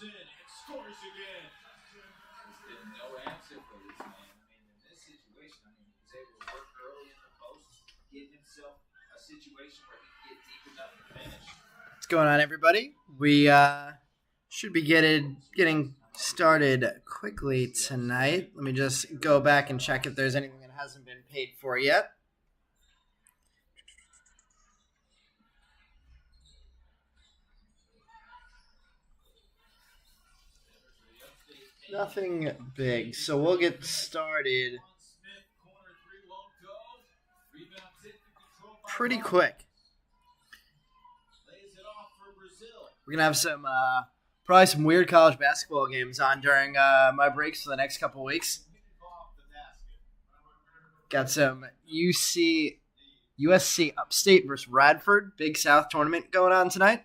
in and scores again. There's been no answer for this man. I mean, in this situation, he was able to work early in the post, get himself a situation where he can get deep enough to finish. What's going on, everybody? We should be getting started quickly tonight. Let me just go back and check if there's anything that hasn't been paid for yet. Nothing big, so we'll get started pretty quick. We're going to have probably some weird college basketball games on during my breaks for the next couple weeks. Got some USC Upstate versus Radford, Big South tournament going on tonight.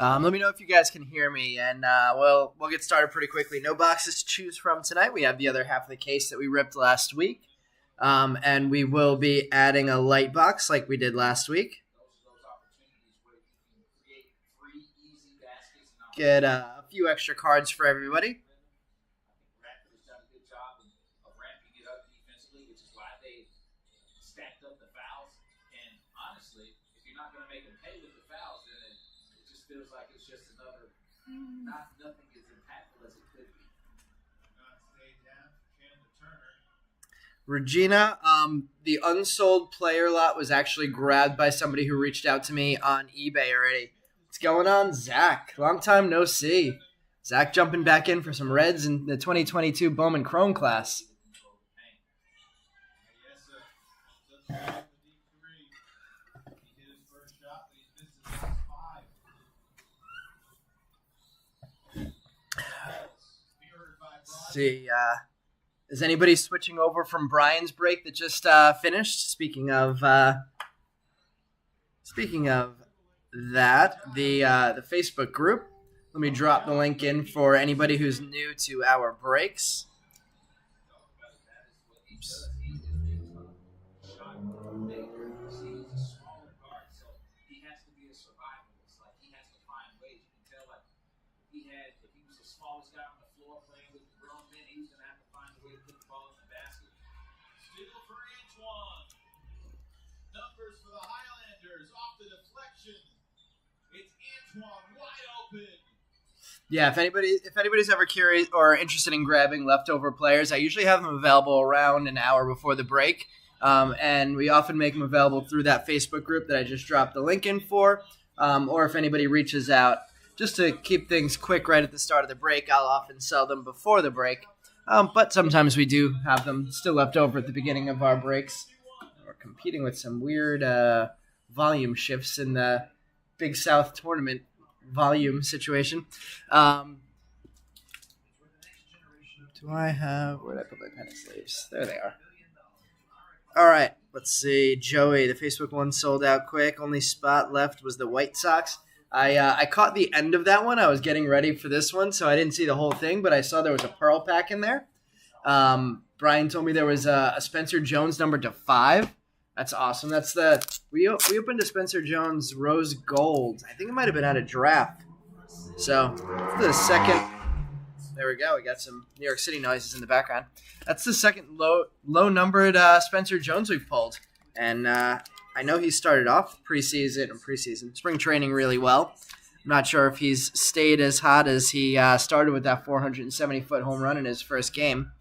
Let me know if you guys can hear me, and we'll get started pretty quickly. No boxes to choose from tonight. We have the other half of the case that we ripped last week, and we will be adding a light box like we did last week. Get a few extra cards for everybody. Nothing as impactful as it could be. Regina, the unsold player lot was actually grabbed by somebody who reached out to me on eBay already. What's going on, Zach? Long time no see. Zach jumping back in for some Reds in the 2022 Bowman Chrome class. See, is anybody switching over from Brian's break that just finished? Speaking of that, the Facebook group. Let me drop the link in for anybody who's new to our breaks. Oops. Yeah, if anybody's ever curious or interested in grabbing leftover players, I usually have them available around an hour before the break, and we often make them available through that Facebook group that I just dropped the link in for, or if anybody reaches out. Just to keep things quick right at the start of the break, I'll often sell them before the break, but sometimes we do have them still left over at the beginning of our breaks. We're competing with some weird volume shifts in the Big South tournament volume situation. Where did I put my pen and sleeves? There they are. All right, let's see. Joey, the Facebook one sold out quick. Only spot left was the White Sox. I caught the end of that one. I was getting ready for this one, so I didn't see the whole thing, but I saw there was a Pearl pack in there. Brian told me there was a Spencer Jones number to 5. That's awesome. That's we opened a Spencer Jones Rose Gold. I think it might have been at a draft. So the second. There we go. We got some New York City noises in the background. That's the second low numbered Spencer Jones we've pulled, and I know he started off preseason spring training really well. I'm not sure if he's stayed as hot as he started with that 470-foot home run in his first game.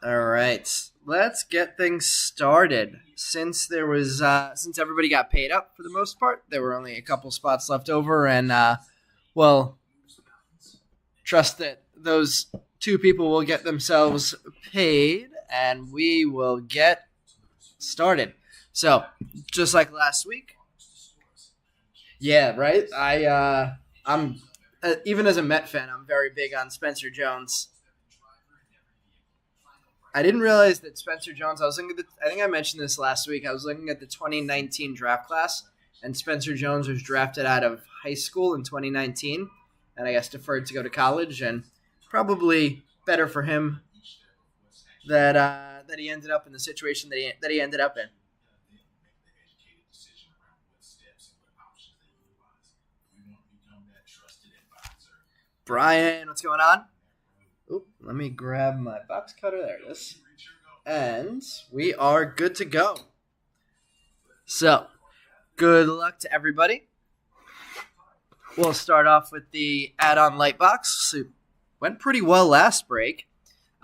All right, let's get things started. Since everybody got paid up for the most part, there were only a couple spots left over, and trust that those two people will get themselves paid, and we will get started. So, just like last week, Yeah, right. I'm even as a Met fan, I'm very big on Spencer Jones. I didn't realize that Spencer Jones. I was looking at I think I mentioned this last week. I was looking at the 2019 draft class, and Spencer Jones was drafted out of high school in 2019, and I guess deferred to go to college, and probably better for him that he ended up in the situation that he ended up in. Brian, what's going on? Oop, let me grab my box cutter. There it is. And we are good to go. So, good luck to everybody. We'll start off with the add-on light box. It went pretty well last break.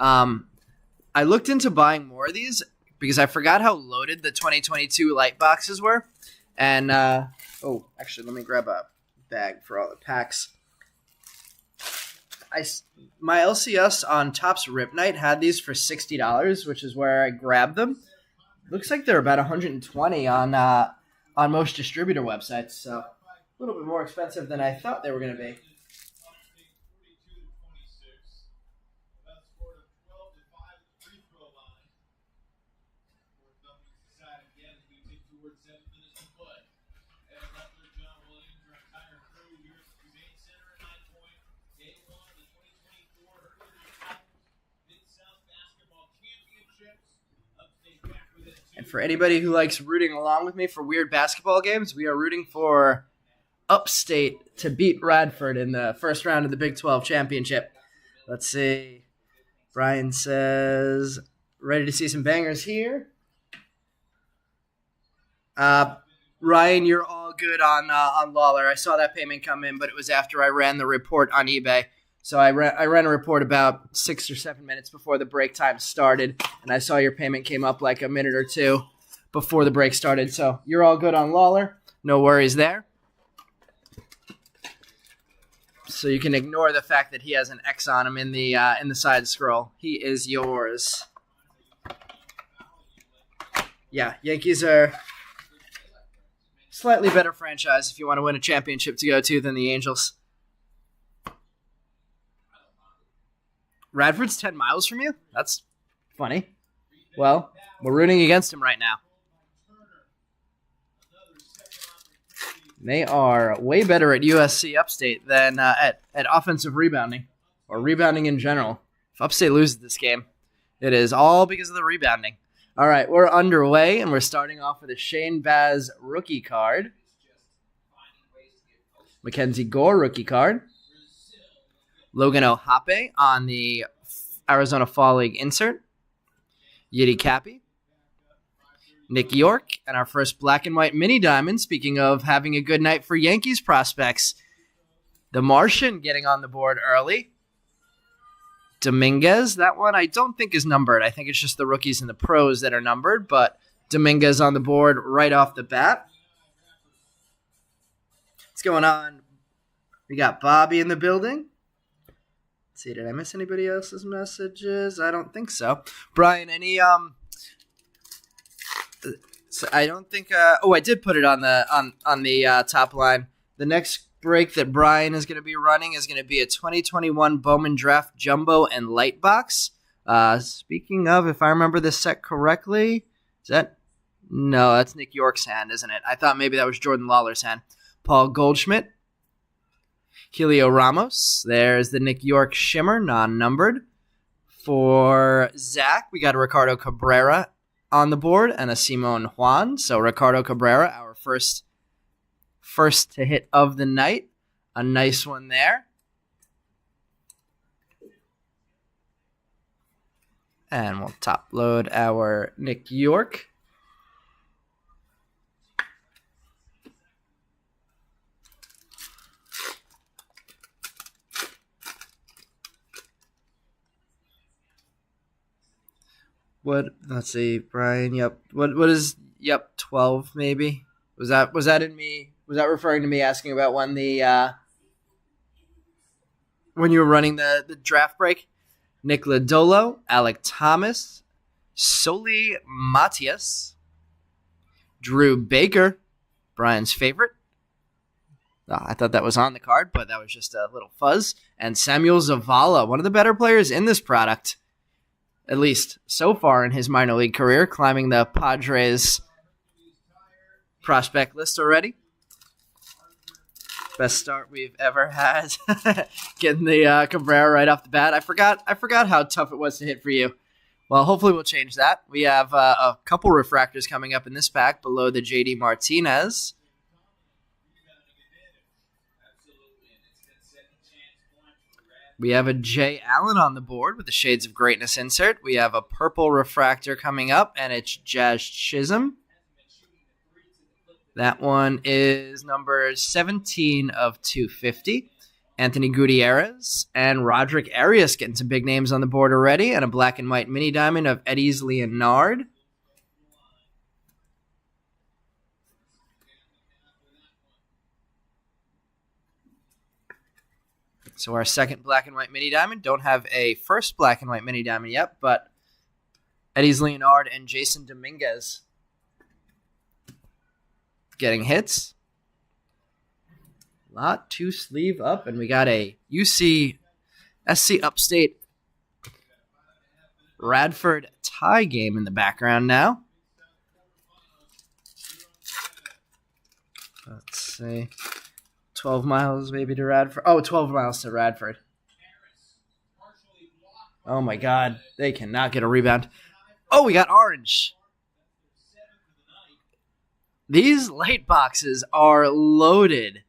I looked into buying more of these because I forgot how loaded the 2022 light boxes were. And, actually, let me grab a bag for all the packs. My LCS on Topps Rip Night had these for $60, which is where I grabbed them. Looks like they're about $120 on most distributor websites, so a little bit more expensive than I thought they were going to be. And for anybody who likes rooting along with me for weird basketball games, we are rooting for Upstate to beat Radford in the first round of the Big 12 championship. Let's see. Brian says, ready to see some bangers here. Ryan, you're all good on Lawler. I saw that payment come in, but it was after I ran the report on eBay. So I ran a report about 6 or 7 minutes before the break time started, and I saw your payment came up like a minute or two before the break started. So you're all good on Lawler. No worries there. So you can ignore the fact that he has an X on him in the side scroll. He is yours. Yeah, Yankees are slightly better franchise if you want to win a championship to go to than the Angels. Radford's 10 miles from you? That's funny. Well, we're rooting against him right now. They are way better at USC Upstate than at offensive rebounding or rebounding in general. If Upstate loses this game, it is all because of the rebounding. All right, we're underway, and we're starting off with a Shane Baz rookie card. Mackenzie Gore rookie card. Logan Ohape on the Arizona Fall League insert. Yiddy Cappy. Nick York, and our first black and white mini diamond. Speaking of having a good night for Yankees prospects, the Martian getting on the board early. Dominguez, that one I don't think is numbered. I think it's just the rookies and the pros that are numbered, but Dominguez on the board right off the bat. What's going on? We got Bobby in the building. Let's see, did I miss anybody else's messages? I don't think so. Brian, any so I don't think. I did put it on the top line. The next break that Brian is going to be running is going to be a 2021 Bowman Draft Jumbo and Light Box. Speaking of, if I remember this set correctly, is that? No, that's Nick York's hand, isn't it? I thought maybe that was Jordan Lawler's hand. Paul Goldschmidt. Helio Ramos. There's the Nick York Shimmer, non-numbered. For Zach, we got a Ricardo Cabrera on the board and a Simon Juan. So Ricardo Cabrera, our first to hit of the night. A nice one there. And we'll top load our Nick York. Let's see, Brian. Yep. What is 12 maybe? Was that in me? Was that referring to me asking about when when you were running the draft break? Nick Lodolo, Alec Thomas, Soli Matias, Drew Baker, Brian's favorite, I thought that was on the card, but that was just a little fuzz. And Samuel Zavala, one of the better players in this product, at least so far in his minor league career, climbing the Padres prospect list already. Best start we've ever had. Getting the Cabrera right off the bat. I forgot how tough it was to hit for you. Well, hopefully we'll change that. We have a couple refractors coming up in this pack below the J.D. Martinez. We have a Jay Allen on the board with the Shades of Greatness insert. We have a purple refractor coming up, and it's Jazz Chisholm. That one is number 17 of 250. Anthony Gutierrez and Roderick Arias getting some big names on the board already, and a black and white mini diamond of Eddie's Leonard. So our second black and white mini diamond. Don't have a first black and white mini diamond yet, but Eddie's Leonard and Jason Dominguez getting hits. Lot to sleeve up, and we got a SC Upstate Radford tie game in the background now. Let's see. 12 miles maybe to Radford. Oh, 12 miles to Radford. Oh my God. They cannot get a rebound. Oh, we got orange. These light boxes are loaded.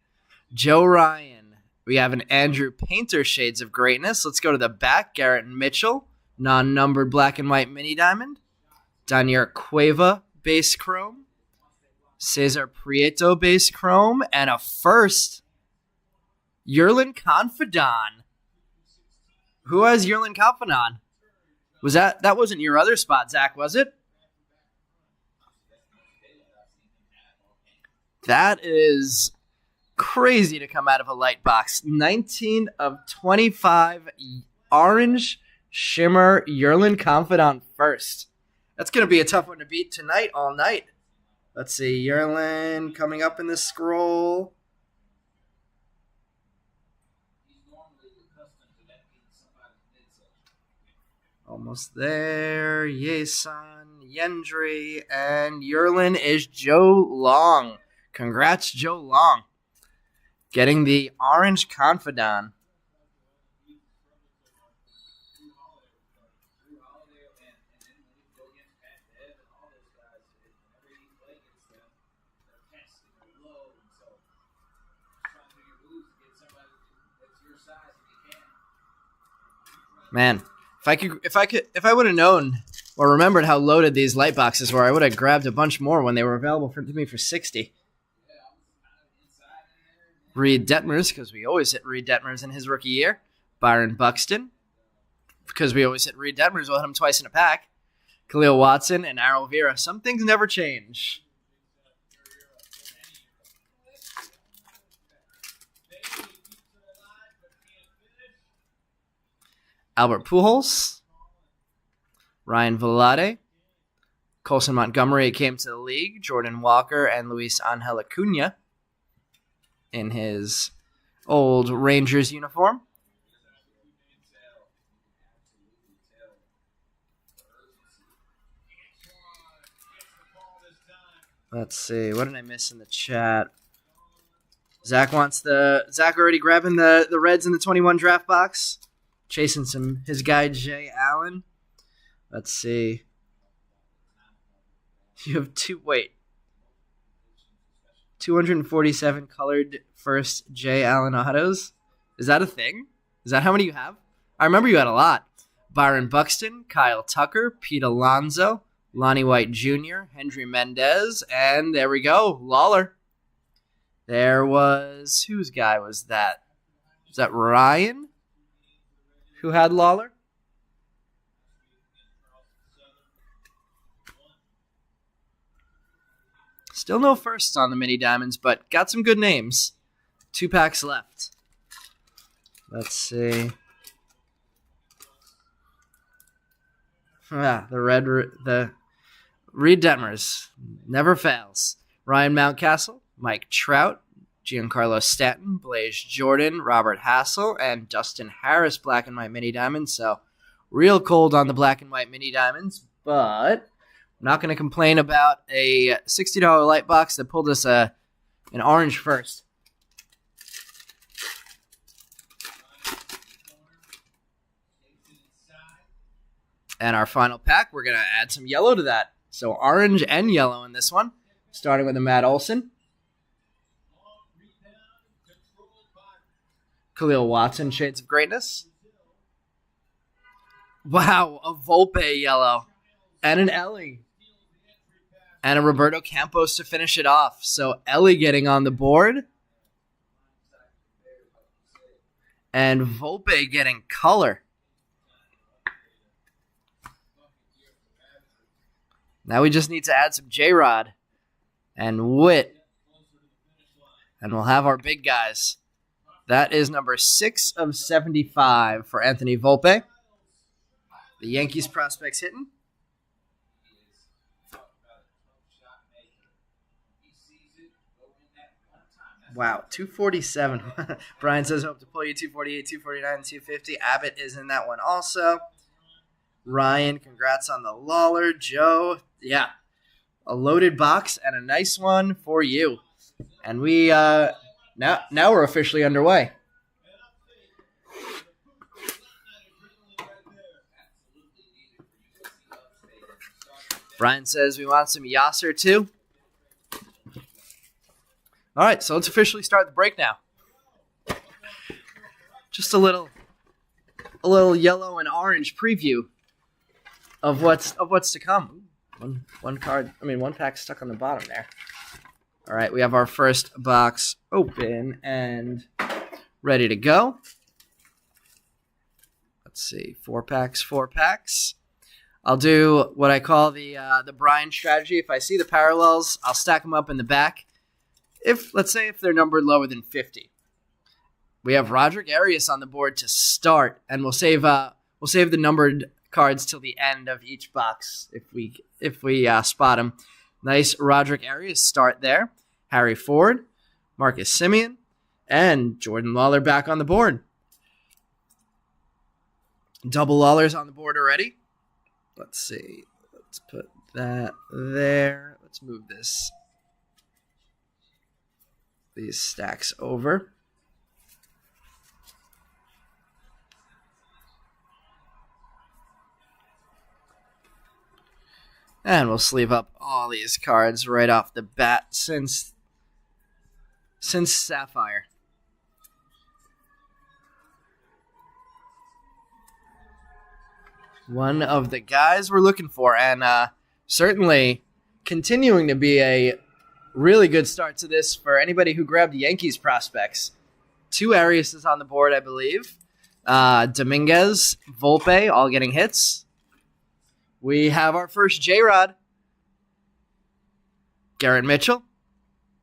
Joe Ryan. We have an Andrew Painter Shades of Greatness. Let's go to the back. Garrett Mitchell. Non-numbered black and white mini diamond. Daniel Cueva base chrome. Cesar Prieto base chrome, and a first Yerlin Confidon. Who has Yerlin Confidon? Was that wasn't your other spot, Zach, was it? That is crazy to come out of a light box. 19 of 25 orange shimmer Yerlin Confidon first. That's going to be a tough one to beat tonight, all night. Let's see, Yerlin coming up in the scroll. Almost there. Yason, Yendry, and Yerlin is Joe Long. Congrats, Joe Long. Getting the orange Confidon. Man, if I would have known or remembered how loaded these light boxes were, I would have grabbed a bunch more when they were available to me for 60. Reed Detmers, because we always hit Reed Detmers in his rookie year. Byron Buxton, because we always hit Reed Detmers. We'll hit him twice in a pack. Khalil Watson and Arrow Vera. Some things never change. Albert Pujols, Ryan Velarde, Colson Montgomery came to the league, Jordan Walker, and Luis Angel Acuna in his old Rangers uniform. Let's see, what did I miss in the chat? Zach already grabbing the Reds in the 21 draft box. Chasing his guy Jay Allen. Let's see. You have 247 colored first Jay Allen autos. Is that a thing? Is that how many you have? I remember you had a lot. Byron Buxton, Kyle Tucker, Pete Alonso, Lonnie White Jr., Hendry Mendez, and there we go, Lawler. There was, whose guy was that? Was that Ryan? Who had Lawler? Still no firsts on the mini diamonds, but got some good names. 2 packs left. Let's see. The Reed Detmers never fails. Ryan Mountcastle, Mike Trout, Giancarlo Stanton, Blaze Jordan, Robert Hassel, and Dustin Harris black and white mini diamonds. So real cold on the black and white mini diamonds, but I'm not going to complain about a $60 light box that pulled us an orange first. And our final pack, we're going to add some yellow to that. So orange and yellow in this one, starting with a Matt Olson. Khalil Watson, Shades of Greatness. Wow, a Volpe yellow. And an Ellie. And a Roberto Campos to finish it off. So Ellie getting on the board. And Volpe getting color. Now we just need to add some J-Rod and Witt. And we'll have our big guys. That is number 6 of 75 for Anthony Volpe. The Yankees prospects hitting. Wow, 247. Brian says, hope to pull you 248, 249, 250. Abbott is in that one also. Ryan, congrats on the Lawler. Joe, yeah, a loaded box and a nice one for you. And we now we're officially underway. Brian says we want some Yasser too. All right, so let's officially start the break now. Just a little yellow and orange preview of what's to come. One pack stuck on the bottom there. All right, we have our first box open and ready to go. Let's see, 4 packs. I'll do what I call the Brian strategy. If I see the parallels, I'll stack them up in the back. Let's say if they're numbered lower than 50. We have Roderick Arias on the board to start, and we'll save the numbered cards till the end of each box if we spot him. Nice Roderick Arias start there. Harry Ford, Marcus Semien, and Jordan Lawler back on the board. Double Lawler's on the board already. Let's see. Let's put that there. Let's move these stacks over. And we'll sleeve up all these cards right off the bat since Sapphire. One of the guys we're looking for, and certainly continuing to be a really good start to this for anybody who grabbed Yankees prospects. 2 Arias on the board, I believe. Dominguez, Volpe, all getting hits. We have our first J-Rod. Garrett Mitchell,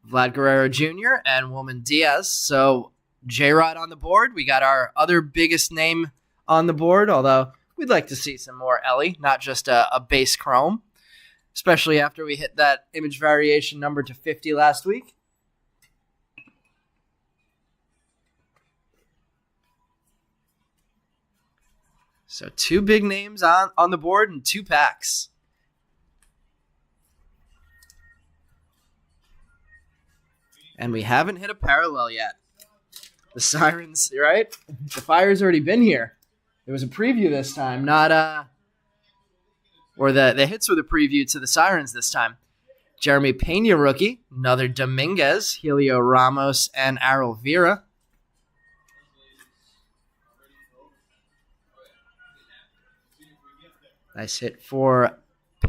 Vlad Guerrero Jr., and Wilman Diaz. So J-Rod on the board. We got our other biggest name on the board, although we'd like to see some more Ellie, not just a base chrome, especially after we hit that image variation number to 50 last week. So 2 big names on the board and 2 packs. And we haven't hit a parallel yet. The Sirens, right? The Fire's already been here. It was a preview this time, or the hits were the preview to the Sirens this time. Jeremy Pena rookie, another Dominguez, Helio Ramos, and Arel Vera. Nice hit for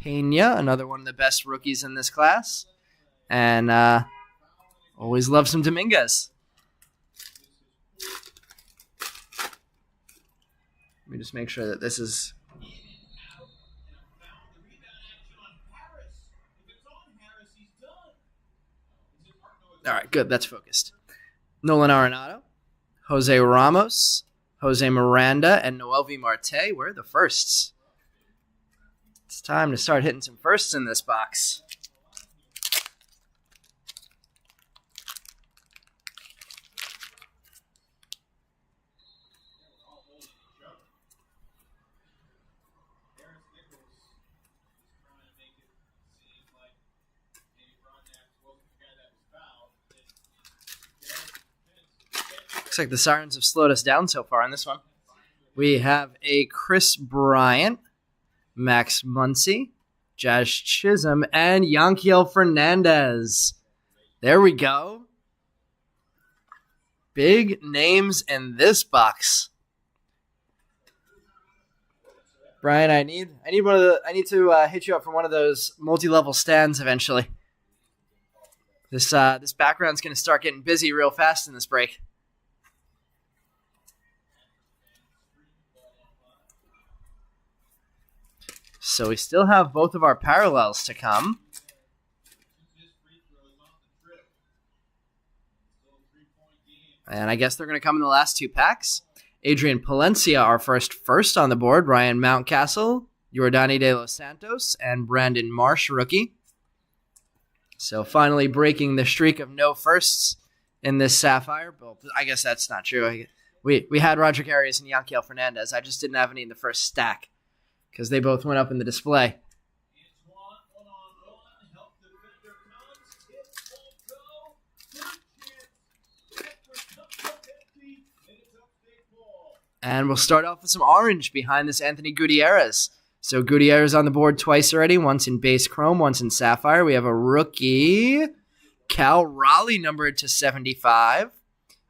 Pena, another one of the best rookies in this class. And always love some Dominguez. Let me just make sure that this is... All right, good. That's focused. Nolan Arenado, Jose Ramos, Jose Miranda, and Noelvi Marte were the firsts. It's time to start hitting some firsts in this box. Looks like the Sirens have slowed us down so far on this one. We have a Chris Bryant, Max Muncy, Jazz Chisholm, and Yanquiel Fernandez. There we go. Big names in this box. Brian, I need to hit you up for one of those multi-level stands eventually. This background's going to start getting busy real fast in this break. So we still have both of our parallels to come. And I guess they're going to come in the last two packs. Adrian Palencia, our first on the board. Ryan Mountcastle, Yordani De Los Santos, and Brandon Marsh, rookie. So finally breaking the streak of no firsts in this Sapphire. But I guess that's not true. We had Roderick Arias and Yanquiel Fernandez. I just didn't have any in the first stack because they both went up in the display. And we'll start off with some orange behind this Anthony Gutierrez. So Gutierrez on the board twice already, once in base chrome, once in sapphire. We have a rookie, Cal Raleigh, numbered to 75.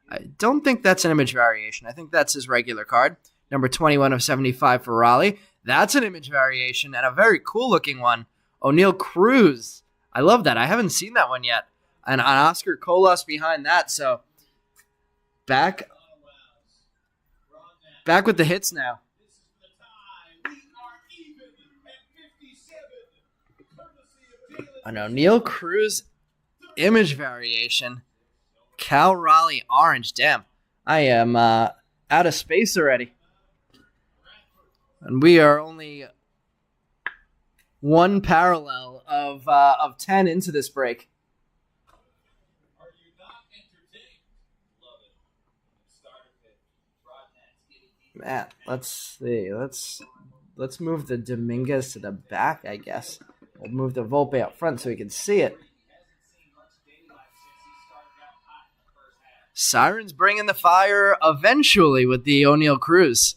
I don't think that's an image variation. I think that's his regular card. Number 21 of 75 for Raleigh. That's an image variation and a very cool-looking one. O'Neal Cruz. I love that. I haven't seen that one yet. And Oscar Colas behind that. So back with the hits now. An O'Neal Cruz image variation. Cal Raleigh orange. Damn. I am out of space already. And we are only one parallel of 10 into this break. Man, let's see. Let's move the Dominguez to the back, I guess. We'll move the Volpe up front so we can see it. Sirens bringing the fire eventually with the O'Neal Cruz.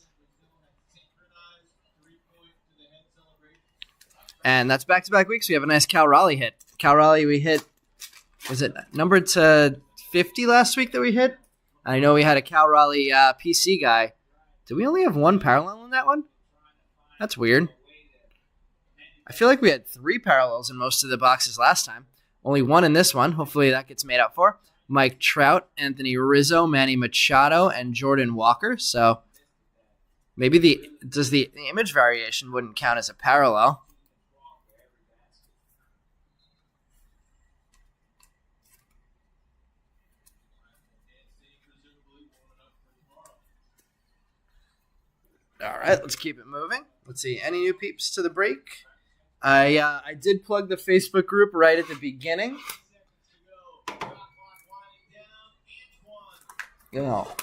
And that's back-to-back weeks. We have a nice Cal Raleigh hit. Cal Raleigh we hit, was it numbered to 50 last week that we hit? I know we had a Cal Raleigh PC guy. Did we only have one parallel in that one? That's weird. I feel like we had 3 parallels in most of the boxes last time. Only one in this one. Hopefully that gets made up for. Mike Trout, Anthony Rizzo, Manny Machado, and Jordan Walker. So maybe the image variation wouldn't count as a parallel. All right, let's keep it moving. Let's see. Any new peeps to the break? I did plug the Facebook group right at the beginning. Oh.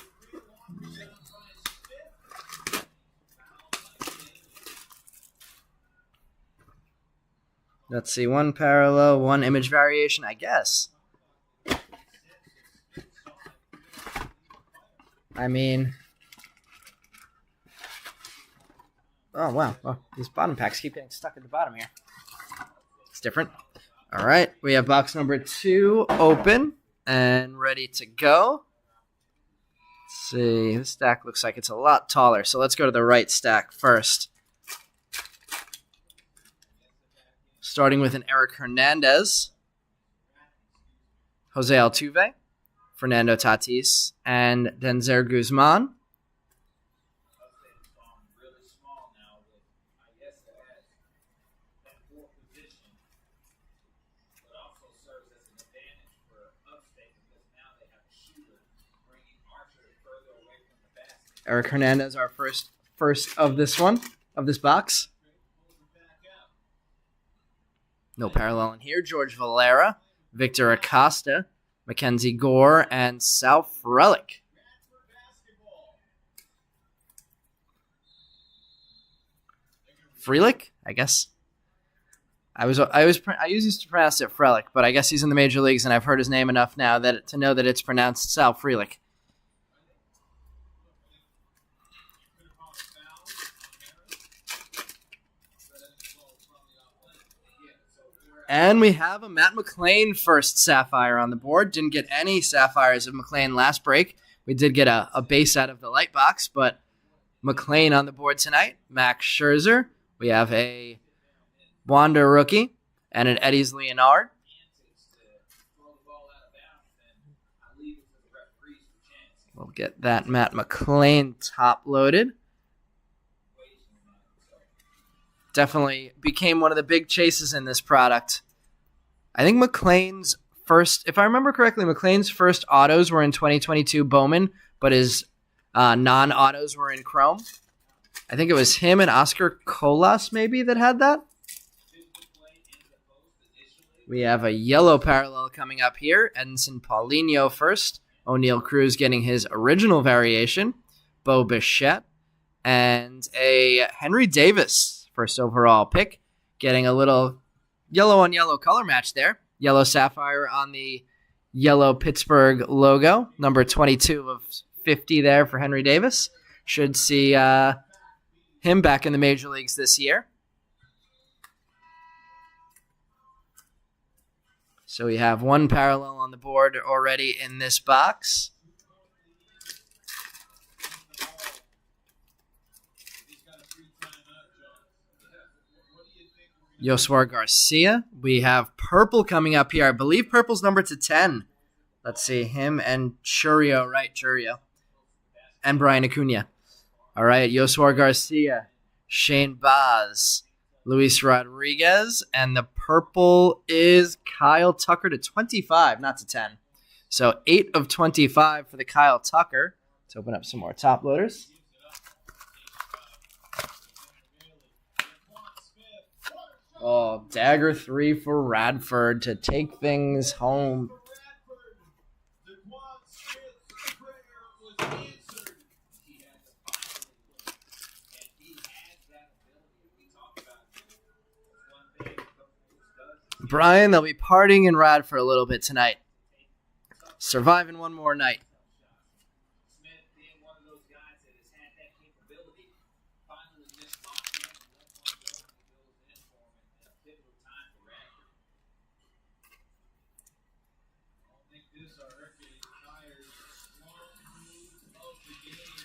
Let's see. One parallel, one image variation, I guess. I mean... Oh, wow. Well, these bottom packs keep getting stuck at the bottom here. It's different. All right. We have box number 2 open and ready to go. Let's see. This stack looks like it's a lot taller, so let's go to the right stack first. Starting with an Eric Hernandez, Jose Altuve, Fernando Tatis, and Denzer Guzman. Eric Hernandez, our first of this one, of this box. No parallel in here. George Valera, Victor Acosta, Mackenzie Gore, and Sal Frelick. Frelick, I guess. I used to pronounce it Frelick, but I guess he's in the major leagues, and I've heard his name enough now to know that it's pronounced Sal Frelick. And we have a Matt McLean first Sapphire on the board. Didn't get any Sapphires of McLean last break. We did get a base out of the light box, but McLean on the board tonight. Max Scherzer. We have a Wanda rookie and an Eddie's Leonard. We'll get that Matt McLean top loaded. Definitely became one of the big chases in this product. I think McLean's first, if I remember correctly, McLean's first autos were in 2022 Bowman, but his non-autos were in Chrome. I think it was him and Oscar Colas maybe that had that. We have a yellow parallel coming up here. Edinson Paulinho first. O'Neal Cruz getting his original variation. Bo Bichette. And a Henry Davis first overall pick. Getting a little yellow on yellow color match there. Yellow sapphire on the yellow Pittsburgh logo. Number 22 of 50 there for Henry Davis. Should see him back in the major leagues this year. So we have one parallel on the board already in this box. Yoswar Garcia. We have purple coming up here. I believe purple's number to 10. Let's see, him and Churio, right, Churio. And Brian Acuna. All right, Yoswar Garcia, Shane Baz, Luis Rodriguez, and the purple is Kyle Tucker to 25, not to 10. So 8 of 25 for the Kyle Tucker. Let's open up some more top loaders. Oh, dagger 3 for Radford to take things home. Brian, they'll be partying in Radford a little bit tonight. Surviving one more night.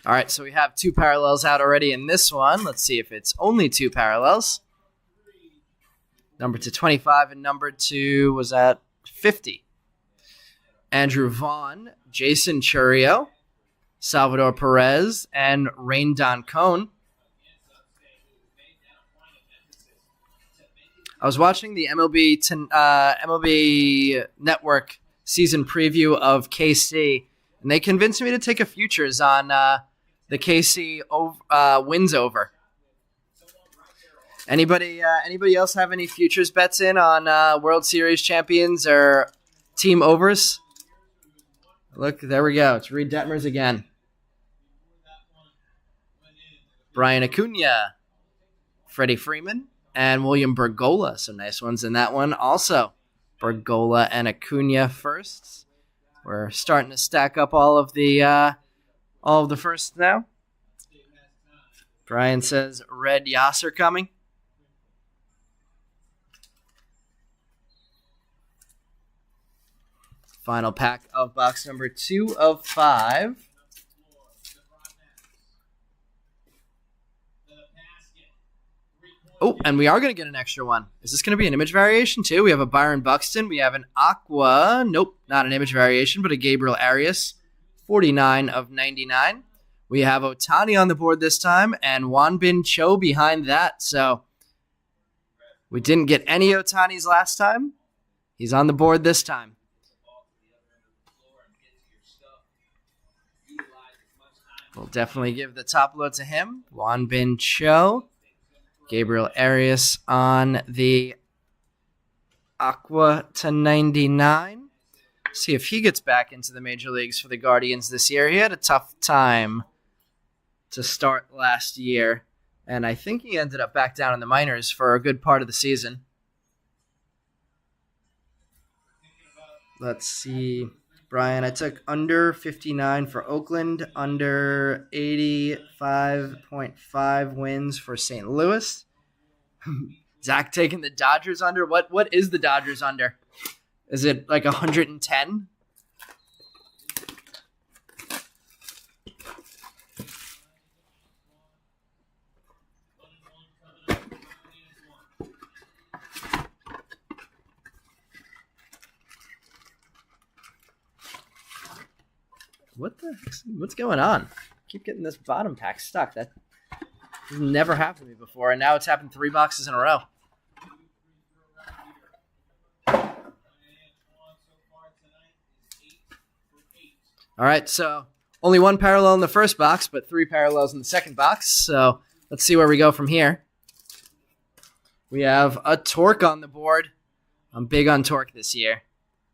All right, so we have 2 parallels out already in this one. Let's see if it's only 2 parallels. Number to 25 and number to, was that 50? Andrew Vaughn, Jason Churio, Salvador Perez, and Rain Don Cone. I was watching the MLB Network season preview of KC, and they convinced me to take a futures on the KC wins over. Anybody else have any futures bets in on World Series champions or team overs? Look, there we go. It's Reed Detmers again. Brian Acuna, Freddie Freeman, and William Bergola. Some nice ones in that one also. Bergola and Acuna firsts. We're starting to stack up all of the firsts now. Brian says Red Yasser coming. Final pack of box number 2 of 5. Oh, and we are going to get an extra one. Is this going to be an image variation too? We have a Byron Buxton. We have an Aqua. Nope, not an image variation, but a Gabriel Arias. 49 of 99. We have Ohtani on the board this time, and Wanbin Cho behind that. So we didn't get any Ohtanis last time. He's on the board this time. We'll definitely give the top load to him. Wanbin Cho. Gabriel Arias on the Aqua to 99. See if he gets back into the major leagues for the Guardians this year. He had a tough time to start last year, and I think he ended up back down in the minors for a good part of the season. Let's see. Brian, I took under 59 for Oakland, under 85.5 wins for St. Louis. Zach taking the Dodgers under. What is the Dodgers under? Is it like 110? What's going on? Keep getting this bottom pack stuck. That has never happened to me before, and now it's happened 3 boxes in a row. All right, so only 1 parallel in the first box, but 3 parallels in the second box. So let's see where we go from here. We have a Torque on the board. I'm big on Torque this year.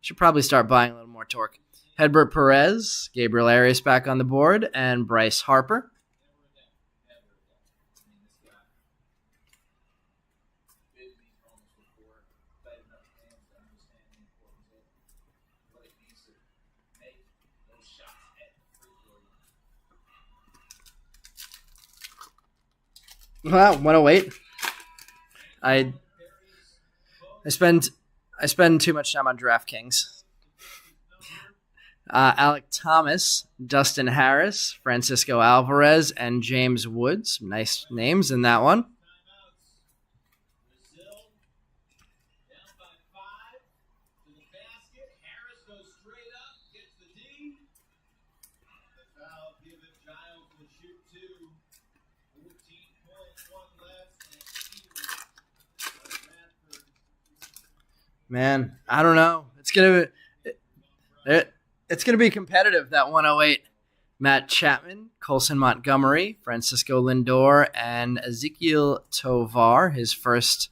Should probably start buying a little more Torque. Hedbert Perez, Gabriel Arias back on the board, and Bryce Harper. Wow, 108. I spend too much time on DraftKings. Alec Thomas, Dustin Harris, Francisco Alvarez, and James Woods. Some nice names in that one. Man, I don't know. It's gonna be competitive, that 108. Matt Chapman, Colson Montgomery, Francisco Lindor, and Ezekiel Tovar, his first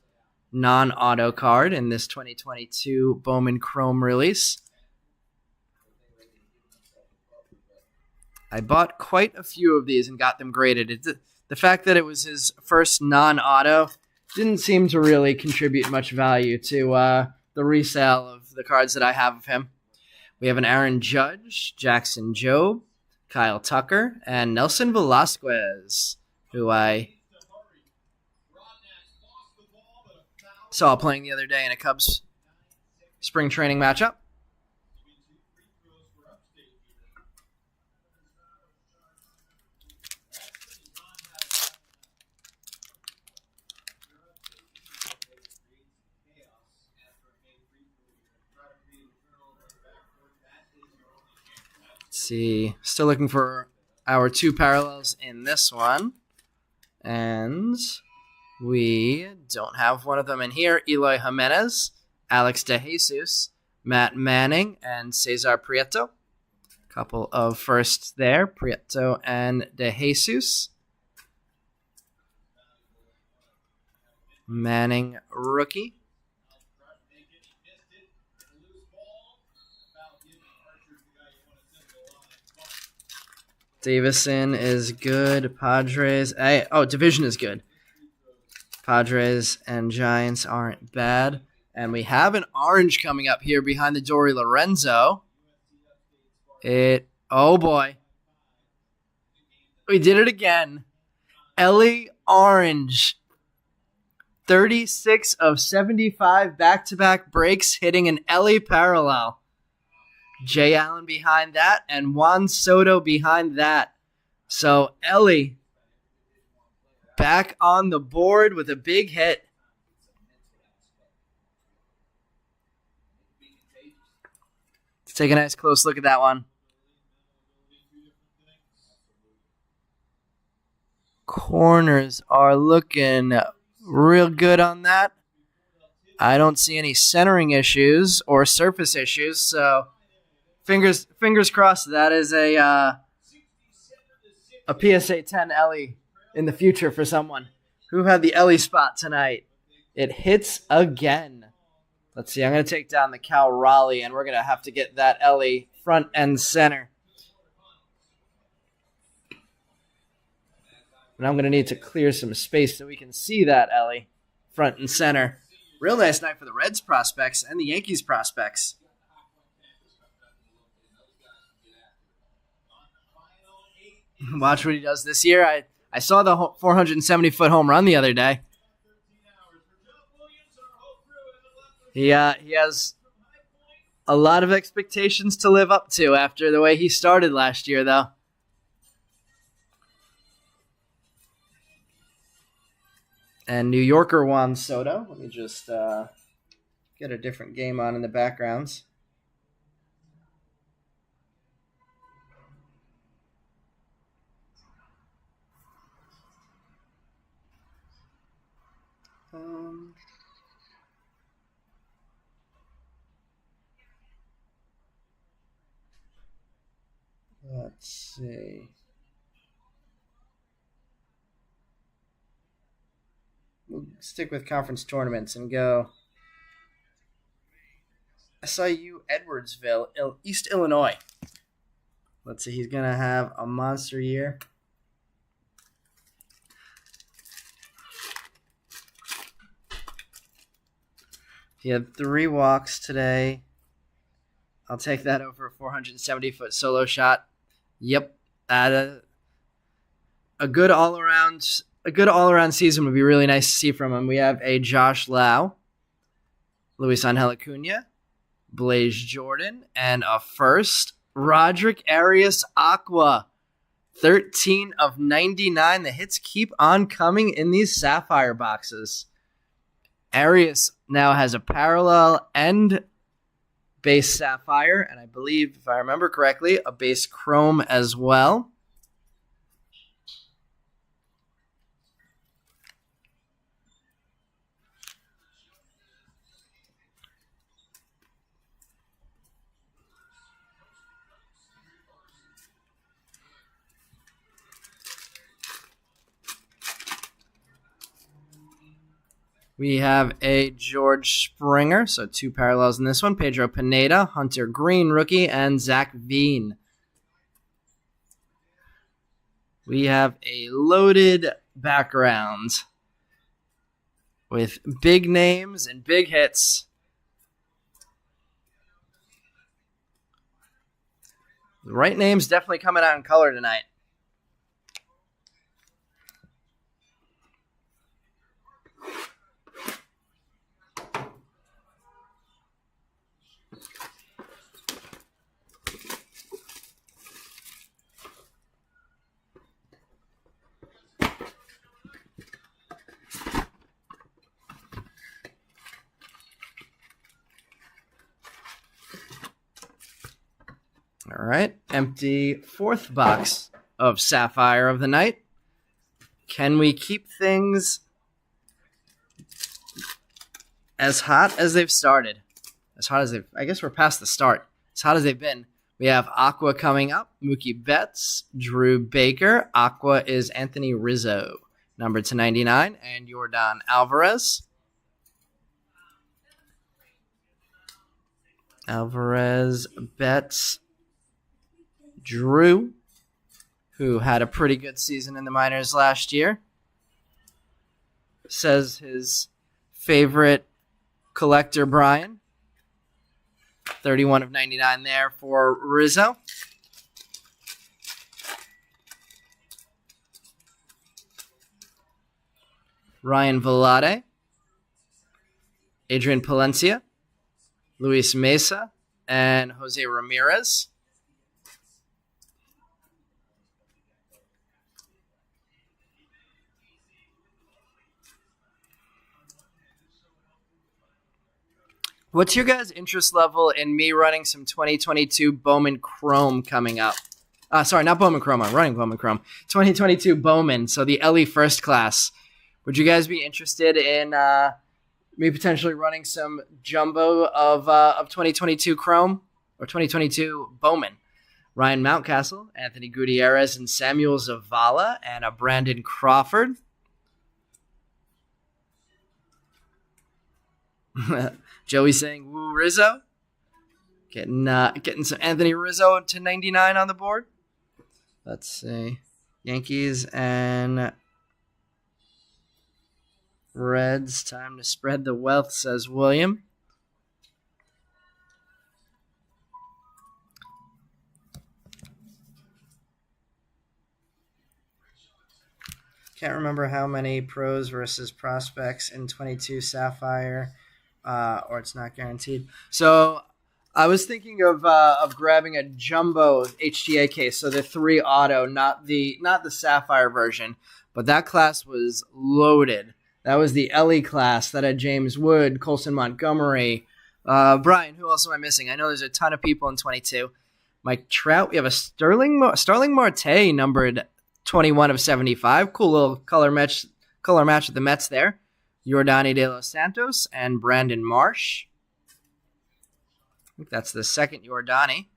non-auto card in this 2022 Bowman Chrome release. I bought quite a few of these and got them graded. The fact that it was his first non-auto didn't seem to really contribute much value to the resale of the cards that I have of him. We have an Aaron Judge, Jackson Jobe, Kyle Tucker, and Nelson Velasquez, who I saw playing the other day in a Cubs spring training matchup. See, still looking for our 2 parallels in this one, and we don't have one of them in here. Eloy Jimenez, Alex DeJesus, Matt Manning, and Cesar Prieto. Couple of firsts there, Prieto and DeJesus. Manning rookie. Davison is good. Padres. Division is good. Padres and Giants aren't bad. And we have an orange coming up here behind the Dory Lorenzo. Oh boy. We did it again. Ellie Orange. 36 of 75 back-to-back breaks, hitting an Ellie parallel. Jay Allen behind that, and Juan Soto behind that. So Ellie back on the board with a big hit. Let's take a nice close look at that one. Corners are looking real good on that. I don't see any centering issues or surface issues, so fingers crossed that is a PSA 10 Ellie in the future for someone who had the Ellie spot tonight. It hits again. Let's see, I'm going to take down the Cal Raleigh, and we're going to have to get that Ellie front and center. And I'm going to need to clear some space so we can see that Ellie front and center. Real nice night for the Reds prospects and the Yankees prospects. Watch what he does this year. I saw the 470-foot home run the other day. He has a lot of expectations to live up to after the way he started last year, though. And New Yorker Juan Soto. Let me just get a different game on in the backgrounds. Let's see. We'll stick with conference tournaments and go SIU Edwardsville, East Illinois. Let's see. He's going to have a monster year. He had 3 walks today. I'll take that over a 470-foot solo shot. Yep. A good all-around season would be really nice to see from him. We have a Josh Lau, Luis Angel Acuna, Blaze Jordan, and a first, Roderick Arias Aqua. 13 of 99. The hits keep on coming in these Sapphire boxes. Arias now has a parallel and base Sapphire, and I believe, if I remember correctly, a base Chrome as well. We have a George Springer, so 2 parallels in this one. Pedro Pineda, Hunter Green, rookie, and Zach Veen. We have a loaded background with big names and big hits. The right names definitely coming out in color tonight. All right, empty 4th box of Sapphire of the night. Can we keep things as hot as they've started? I guess we're past the start. As hot as they've been. We have Aqua coming up, Mookie Betts, Drew Baker. Aqua is Anthony Rizzo, numbered to 99, and Yordan Alvarez. Betts, Drew, who had a pretty good season in the minors last year, says his favorite collector, Brian. 31 of 99 there for Rizzo. Ryan Velade, Adrian Palencia, Luis Mesa, and Jose Ramirez. What's your guys' interest level in me running some 2022 Bowman Chrome coming up? Sorry, not Bowman Chrome. I'm running Bowman Chrome. 2022 Bowman, so the LE First Class. Would you guys be interested in me potentially running some jumbo of 2022 Chrome or 2022 Bowman? Ryan Mountcastle, Anthony Gutierrez, and Samuel Zavala, and a Brandon Crawford. Joey saying, woo, Rizzo. Getting some Anthony Rizzo to 99 on the board. Let's see. Yankees and Reds. Time to spread the wealth, says William. Can't remember how many pros versus prospects in 22 Sapphire or it's not guaranteed. So I was thinking of grabbing a jumbo HTA case, so the 3 auto, not the Sapphire version, but that class was loaded. That was the LE class that had James Wood, Colson Montgomery. Brian, who else am I missing? I know there's a ton of people in 22. Mike Trout. We have a Starling Marte numbered 21 of 75. Cool little color match with the Mets there. Yordani De Los Santos and Brandon Marsh. I think that's the second Yordani.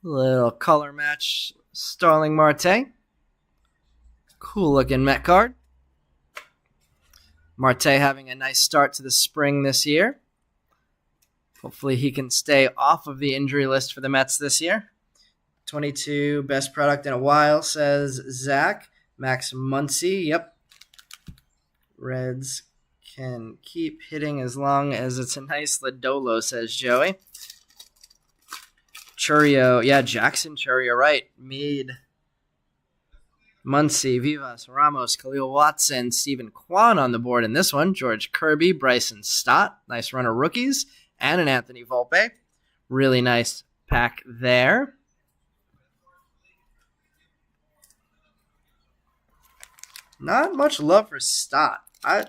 Little color match Starling Marte. Cool looking Met card. Marte having a nice start to the spring this year. Hopefully he can stay off of the injury list for the Mets this year. 22, best product in a while, says Zach. Max Muncy, yep. Reds can keep hitting as long as it's a nice Lodolo, says Joey. Churio, yeah, Jackson Churio, right. Mead, Muncy, Vivas, Ramos, Khalil Watson, Stephen Kwan on the board in this one. George Kirby, Bryson Stott, nice run of rookies, and an Anthony Volpe. Really nice pack there. Not much love for Stott. I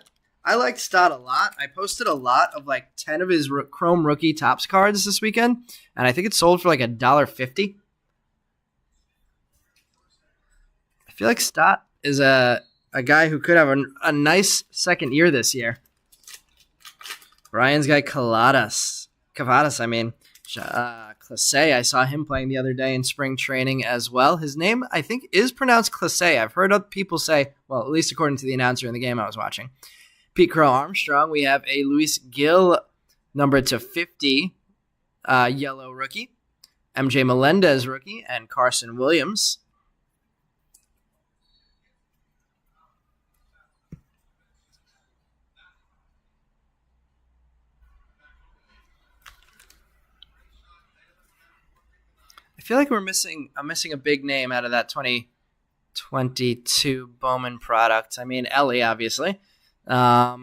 like Stott a lot. I posted a lot of like 10 of his Chrome Rookie Topps cards this weekend, and I think it sold for like $1.50. I feel like Stott is a guy who could have a nice second year this year. Brian's guy Cavadas, Classe. I saw him playing the other day in spring training as well. His name, I think, is pronounced Classe. I've heard other people say, well, at least according to the announcer in the game I was watching. Pete Crow Armstrong. We have a Luis Gil numbered to 50 yellow rookie. MJ Melendez rookie and Carson Williams. I feel like I'm missing a big name out of that 2022 Bowman product. I mean, Ellie, obviously. I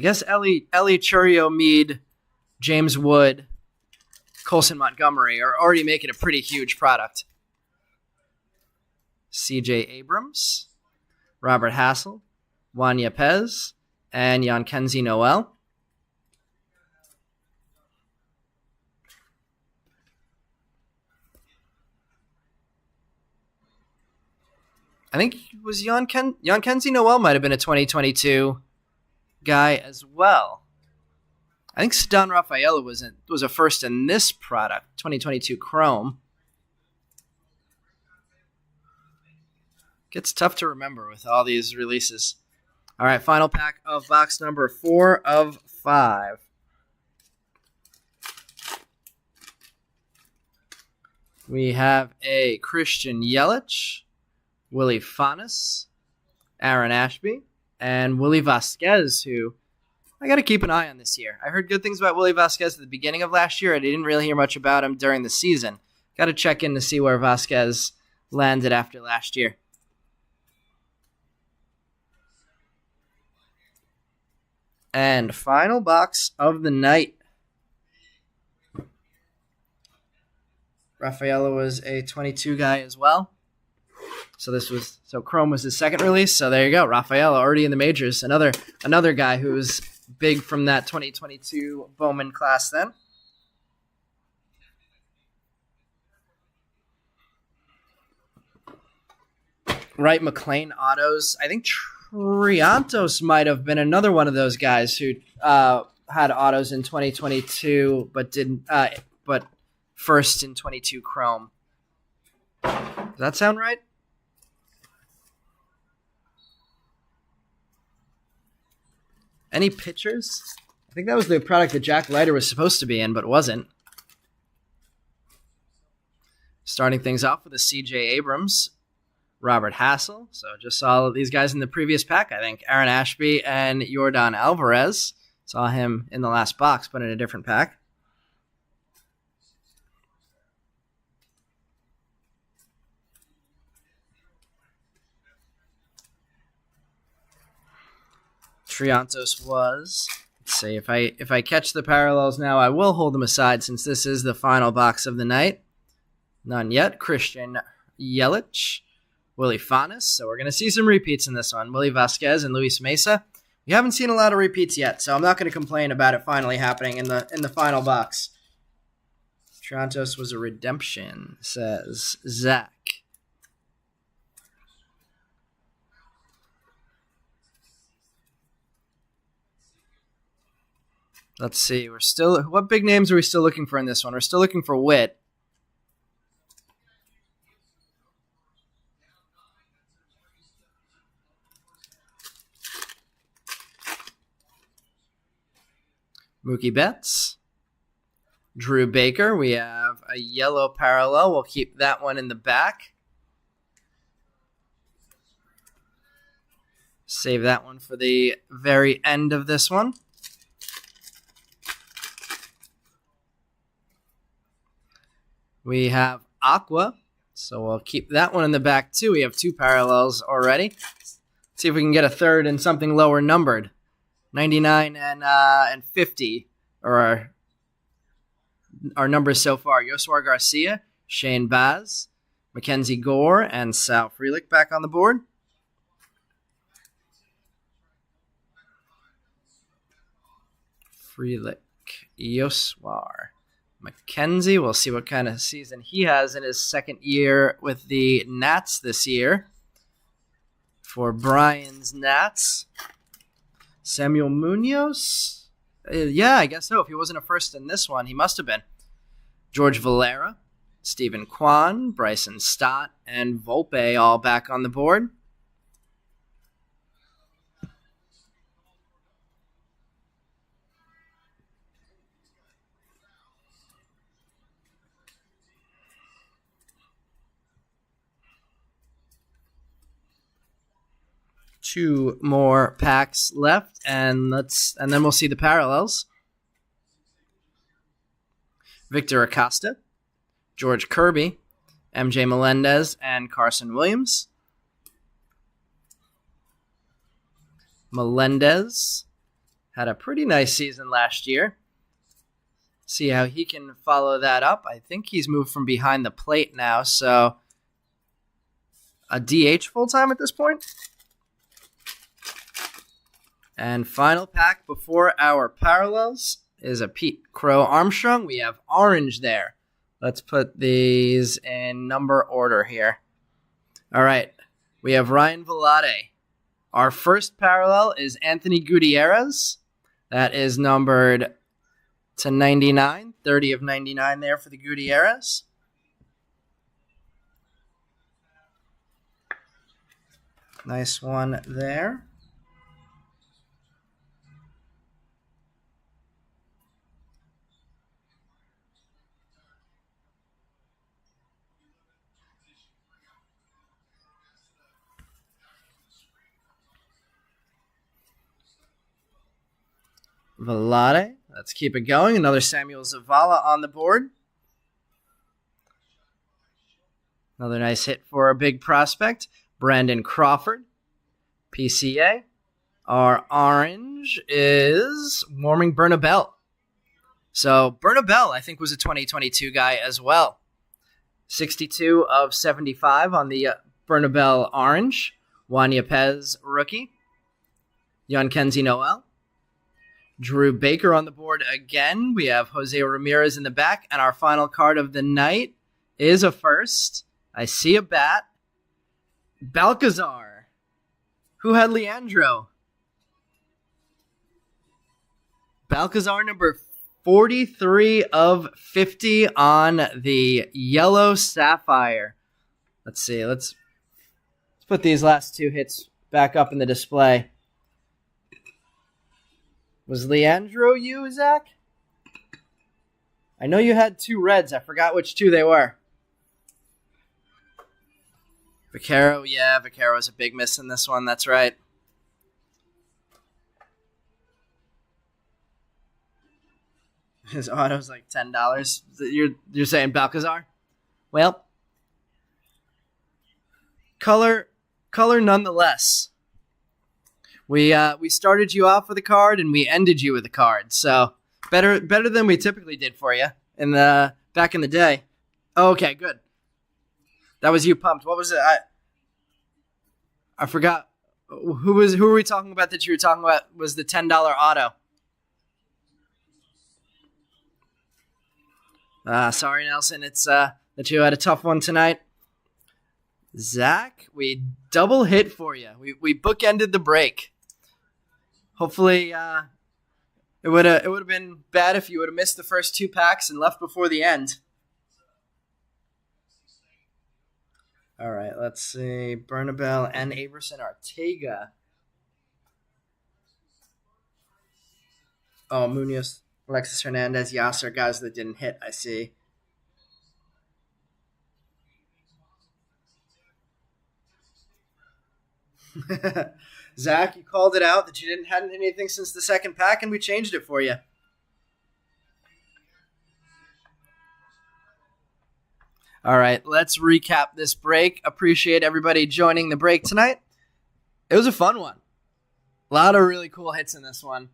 guess Ellie Churio, Mead, James Wood, Colson Montgomery are already making a pretty huge product. CJ Abrams, Robert Hassel, Juan Yepez, and Yankenzi Noel. I think it was Yankenzi Noel might have been a 2022 guy as well. I think Cedon Rafaela was a first in this product, 2022 Chrome. Gets tough to remember with all these releases. All right, final pack of box number 4 of 5. We have a Christian Yelich, Willie Fanas, Aaron Ashby, and Willie Vasquez, who I got to keep an eye on this year. I heard good things about Willie Vasquez at the beginning of last year. I didn't really hear much about him during the season. Got to check in to see where Vasquez landed after last year. And final box of the night. Rafaela was a 22 guy as well. So Chrome was his second release. So there you go. Rafaela already in the majors. Another guy who was big from that 2022 Bowman class then. Wright McLean autos. I think Triantos might have been another one of those guys who had autos in 2022 but didn't but first in 22 Chrome. Does that sound right? Any pitchers? I think that was the product that Jack Leiter was supposed to be in, but wasn't. Starting things off with a CJ Abrams, Robert Hassel. So just saw these guys in the previous pack, I think. Aaron Ashby and Yordan Alvarez. Saw him in the last box, but in a different pack. Triantos was. Let's see if I catch the parallels now. I will hold them aside since this is the final box of the night. None yet. Christian Yelich, Willie Fanas. So we're gonna see some repeats in this one. Willie Vasquez and Luis Mesa. We haven't seen a lot of repeats yet, so I'm not going to complain about it finally happening in the final box. Triantos was a redemption, says Zach. Let's see. What big names are we still looking for in this one? We're still looking for Witt. Mookie Betts. Drew Baker. We have a yellow parallel. We'll keep that one in the back. Save that one for the very end of this one. We have Aqua, so we'll keep that one in the back too. We have 2 parallels already. Let's see if we can get a third and something lower numbered. 99 and 50 are our numbers so far. Yoswar Garcia, Shane Baz, Mackenzie Gore, and Sal Frelick back on the board. Frelick, Yoswar, Mackenzie. We'll see what kind of season he has in his second year with the Nats this year. For Brian's Nats, Samuel Munoz. Yeah, I guess so. If he wasn't a first in this one, he must have been. George Valera, Stephen Kwan, Bryson Stott, and Volpe all back on the board. Two more packs left, and then we'll see the parallels. Victor Acosta, George Kirby, MJ Melendez, and Carson Williams. Melendez had a pretty nice season last year. See how he can follow that up. I think he's moved from behind the plate now, so a DH full-time at this point. And final pack before our parallels is a Pete Crow Armstrong. We have orange there. Let's put these in number order here. All right. We have Ryan Velarde. Our first parallel is Anthony Gutierrez. That is numbered to 99. 30 of 99 there for the Gutierrez. Nice one there. Velarde. Let's keep it going. Another Samuel Zavala on the board. Another nice hit for a big prospect. Brandon Crawford, PCA. Our orange is Warming Bernabel. So Bernabel, I think, was a 2022 guy as well. 62 of 75 on the Bernabel orange. Juan Yepez, rookie. Kenzie Noel. Drew Baker on the board again. We have Jose Ramirez in the back. And our final card of the night is a first. I see a bat. Balcazar. Who had Leandro? Balcazar, number 43 of 50 on the yellow Sapphire. Let's see. Let's put these last 2 hits back up in the display. Was Leandro you, Zach? I know you had 2 reds. I forgot which 2 they were. Vaquero, yeah, Vaquero's a big miss in this one. That's right. His auto's like $10. You're saying Balcazar? Well, color nonetheless. We started you off with a card and we ended you with a card. So better than we typically did for you in the back in the day. Oh, okay, good. That was you pumped. What was it? I forgot. Who were we talking about that you were talking about was the $10 auto? Sorry, Nelson. It's that you had a tough one tonight. Zach, we double hit for you. We bookended the break. Hopefully, it would have been bad if you would have missed the first 2 packs and left before the end. All right, let's see. Bernabel and Averson Ortega. Oh, Munoz, Alexis Hernandez, Yasser, guys that didn't hit, I see. Zach, you called it out that you hadn't hit anything since the second pack, and we changed it for you. All right, let's recap this break. Appreciate everybody joining the break tonight. It was a fun one. A lot of really cool hits in this one.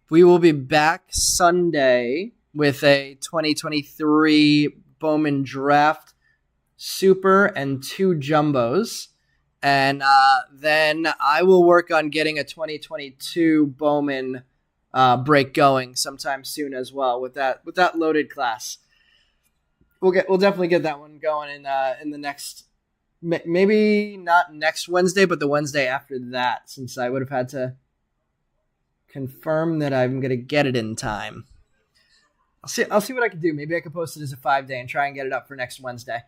We will be back Sunday with a 2023 Bowman Draft Super and 2 Jumbos. And then I will work on getting a 2022 Bowman break going sometime soon as well with that loaded class. We'll definitely get that one going in the next, maybe not next Wednesday, but the Wednesday after that, since I would have had to confirm that I'm going to get it in time. I'll see what I can do. Maybe I can post it as a 5-day and try and get it up for next Wednesday.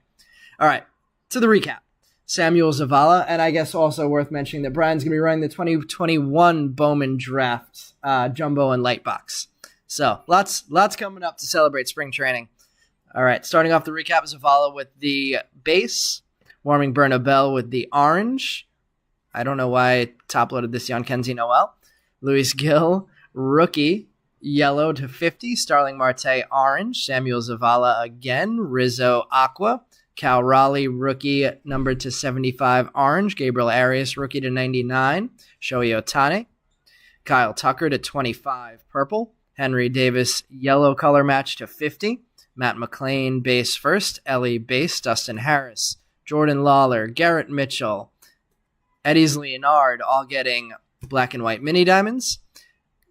All right, to the recap. Samuel Zavala, and I guess also worth mentioning that Brian's going to be running the 2021 Bowman Draft Jumbo and Lightbox. So lots coming up to celebrate spring training. All right, starting off the recap, Zavala with the base, Warming Bernabel with the orange. I don't know why I top-loaded this on Kenzie Noel. Luis Gil, rookie, yellow to 50. Starling Marte, orange. Samuel Zavala again. Rizzo, aqua. Cal Raleigh, rookie, numbered to 75, orange. Gabriel Arias, rookie to 99. Shohei Ohtani. Kyle Tucker to 25, purple. Henry Davis, yellow color match to 50. Matt McClain, base first. Ellie, base. Dustin Harris. Jordan Lawler. Garrett Mitchell. Eddie's Leonard, all getting black and white mini diamonds.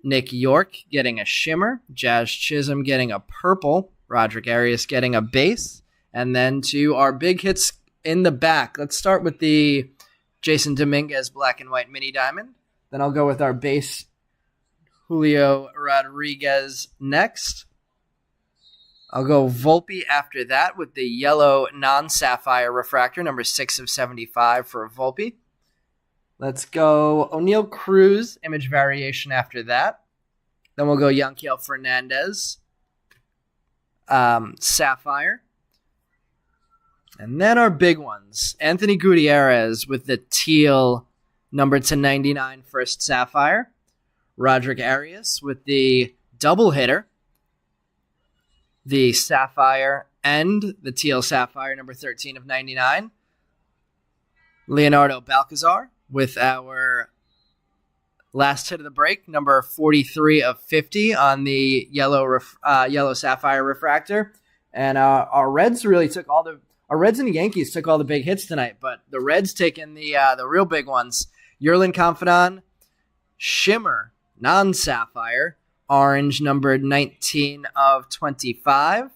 Nick York getting a shimmer. Jazz Chisholm getting a purple. Roderick Arias getting a base. And then to our big hits in the back. Let's start with the Jason Dominguez black and white mini diamond. Then I'll go with our base Julio Rodriguez next. I'll go Volpe after that with the yellow non-sapphire refractor, number 6 of 75 for Volpe. Let's go O'Neal Cruz, image variation after that. Then we'll go Yanquiel Fernandez, sapphire. And then our big ones, Anthony Gutierrez with the teal numbered to 99 first sapphire. Roderick Arias with the double hitter, the sapphire and the teal sapphire, number 13 of 99. Leonardo Balcazar with our last hit of the break, number 43 of 50 on the yellow sapphire refractor. And our Reds really took our Reds and the Yankees took all the big hits tonight, but the Reds taking the real big ones. Yerlin Confidan, shimmer, non-sapphire, orange, numbered 19 of 25.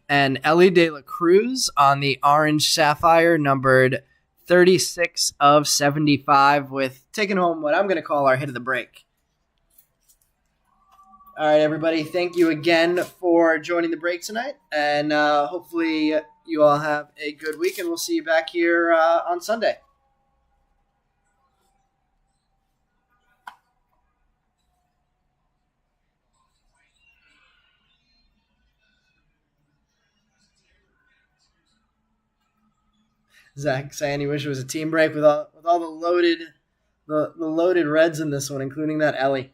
And Ellie De La Cruz on the orange sapphire, numbered 36 of 75, with taking home what I'm going to call our hit of the break. All right, everybody, thank you again for joining the break tonight, and hopefully you all have a good week, and we'll see you back here on Sunday. Zach saying he wished it was a team break with all the loaded Reds in this one, including that Ellie.